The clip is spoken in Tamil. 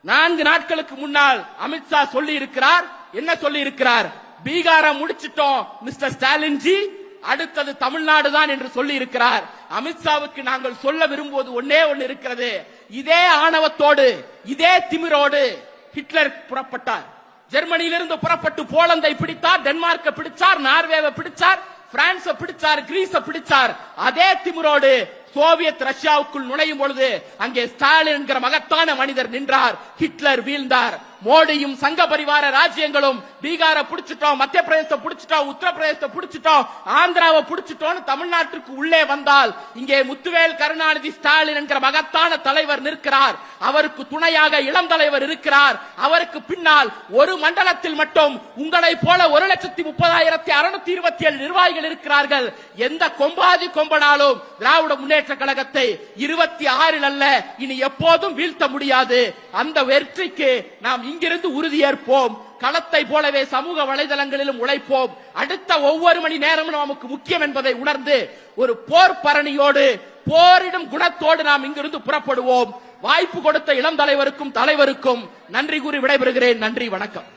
4 நாட்களுக்கு முன்னால் அமித்ஷா சொல்லி இருக்கிறார். என்ன சொல்லி இருக்கிறார்? பீகார முடிச்சிட்டோம் மிஸ்டர் ஸ்டாலின் ஜி, அடுத்தது தமிழ்நாடு தான் என்று சொல்லி இருக்கிறார். அமித்ஷாவுக்கு நாங்கள் சொல்ல விரும்புவது ஒன்னே ஒன்று இருக்கிறது. இதே ஆணவத்தோடு இதே திமிரோடு ஹிட்லர் புறப்பட்டார். ஜெர்மனியிலிருந்து புறப்பட்டு போலந்தை பிடித்தார், டென்மார்க்கை பிடிச்சார், நார்வேவை பிடிச்சார், பிரான்ஸை பிடிச்சார், கிரீஸை பிடிச்சார். அதே திமிரோடு சோவியத் ரஷ்யாவுக்குள் நுழையும் பொழுது அங்கே ஸ்டாலின் என்கிற மகத்தான மனிதர் நின்றார். ஹிட்லர் வீழ்ந்தார். மோடியும் சங்க பரிவார ராஜ்யங்களும் பீகாரை பிடிச்சிட்டோம், மத்திய பிரதேசத்தை பிடிச்சிட்டோம், உத்தரப்பிரதேசத்தை பிடிச்சிட்டோம், ஆந்திராவை பிடிச்சிட்டோம், தமிழ்நாட்டுக்கு உள்ளே வந்தால் இங்கே முத்துவேல் கருணாநிதி ஸ்டாலின் என்கிற மகத்தான தலைவர் நிற்கிறார். அவருக்கு துணையாக இளம் தலைவர் இருக்கிறார். அவருக்கு பின்னால் ஒரு மண்டலத்தில் மட்டும் உங்களை போல 1,30,627 நிர்வாகிகள் இருக்கிறார்கள். எந்த கொம்பாதி கொம்பனாலும் திராவிட முன்னேற்ற கழகத்தை 26 அல்ல இனி எப்போதும் வீழ்த்த முடியாது. அந்த வெற்றிக்கு நாம் இங்கிருந்து உறுதியேற்போம். களத்தை போலவே சமூக வலைதளங்களிலும் உழைப்போம். அடுத்த ஒவ்வொரு மணி நேரமும் நமக்கு முக்கியம் என்பதை உணர்ந்து ஒரு போர் பரணியோடு போரிடும் குணத்தோடு நாம் இங்கிருந்து புறப்படுவோம். வாய்ப்பு கொடுத்த இளம் தலைவருக்கும் தலைவருக்கும் நன்றி கூறி விடைபெறுகிறேன். நன்றி, வணக்கம்.